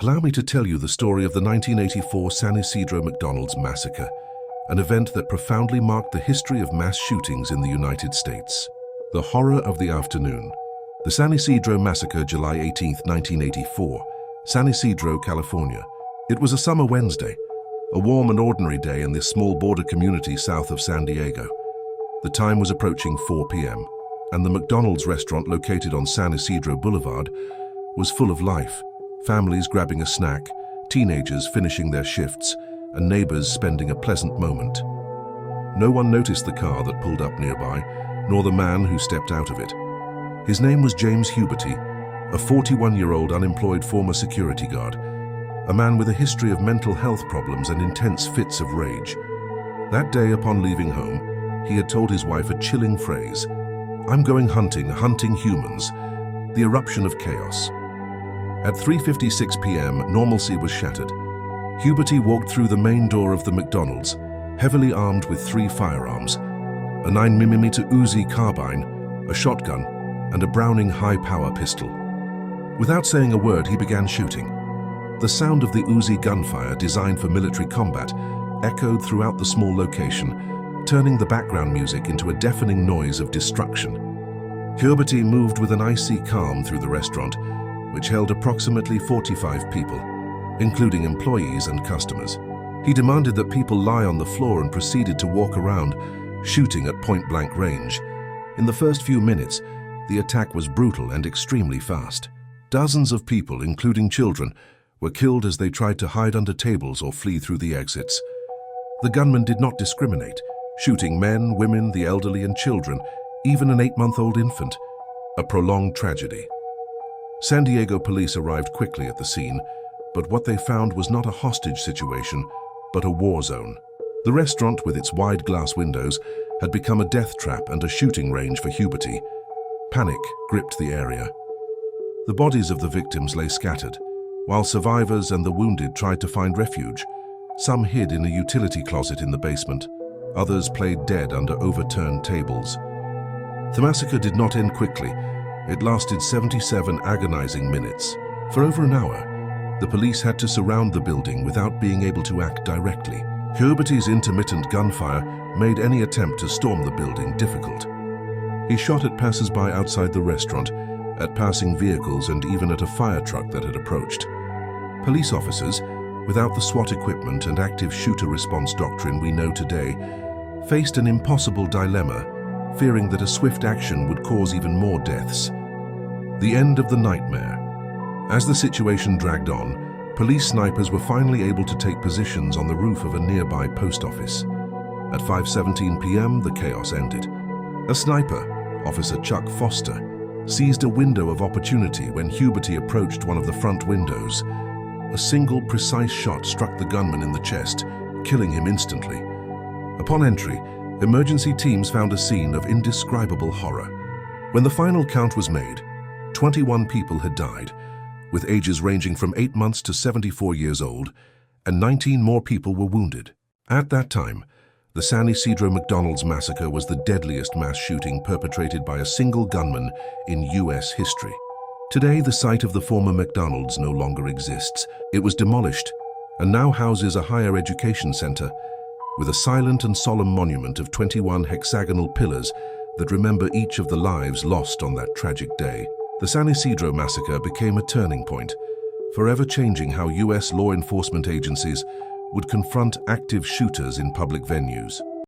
Allow me to tell you the story of the 1984 San Ysidro McDonald's massacre, an event that profoundly marked the history of mass shootings in the United States. The horror of the afternoon. The San Ysidro massacre, July 18, 1984, San Ysidro, California. It was a summer Wednesday, a warm and ordinary day in this small border community south of San Diego. The time was approaching 4 p.m., and the McDonald's restaurant located on San Ysidro Boulevard was full of life. Families grabbing a snack, teenagers finishing their shifts, and neighbors spending a pleasant moment. No one noticed the car that pulled up nearby, nor the man who stepped out of it. His name was James Huberty, a 41-year-old unemployed former security guard, a man with a history of mental health problems and intense fits of rage. That day, upon leaving home, he had told his wife a chilling phrase: "I'm going hunting humans." The eruption of chaos. At 3:56 p.m., normalcy was shattered. Huberty walked through the main door of the McDonald's, heavily armed with 3 firearms, a 9mm Uzi carbine, a shotgun, and a Browning high-power pistol. Without saying a word, he began shooting. The sound of the Uzi gunfire, designed for military combat, echoed throughout the small location, turning the background music into a deafening noise of destruction. Huberty moved with an icy calm through the restaurant, which held approximately 45 people, including employees and customers. He demanded that people lie on the floor and proceeded to walk around, shooting at point-blank range. In the first few minutes, the attack was brutal and extremely fast. Dozens of people, including children, were killed as they tried to hide under tables or flee through the exits. The gunman did not discriminate, shooting men, women, the elderly, and children, even an 8-month-old infant. A prolonged tragedy. San Diego police arrived quickly at the scene, but what they found was not a hostage situation, but a war zone. The restaurant, with its wide glass windows, had become a death trap and a shooting range for Huberty. Panic gripped the area. The bodies of the victims lay scattered, while survivors and the wounded tried to find refuge. Some hid in a utility closet in the basement. Others played dead under overturned tables. The massacre did not end quickly. It lasted 77 agonizing minutes. For over an hour, the police had to surround the building without being able to act directly. Huberty's intermittent gunfire made any attempt to storm the building difficult. He shot at passers-by outside the restaurant, at passing vehicles, and even at a fire truck that had approached. Police officers, without the SWAT equipment and active shooter response doctrine we know today, faced an impossible dilemma, fearing that a swift action would cause even more deaths. The end of the nightmare. As the situation dragged on, police snipers were finally able to take positions on the roof of a nearby post office. At 5:17 p.m., the chaos ended. A sniper, Officer Chuck Foster, seized a window of opportunity when Huberty approached one of the front windows. A single precise shot struck the gunman in the chest, killing him instantly. Upon entry, emergency teams found a scene of indescribable horror. When the final count was made, 21 people had died, with ages ranging from 8 months to 74 years old, and 19 more people were wounded. At that time, the San Ysidro McDonald's massacre was the deadliest mass shooting perpetrated by a single gunman in U.S. history. Today, the site of the former McDonald's no longer exists. It was demolished and now houses a higher education center, with a silent and solemn monument of 21 hexagonal pillars that remember each of the lives lost on that tragic day. The San Ysidro massacre became a turning point, forever changing how U.S. law enforcement agencies would confront active shooters in public venues.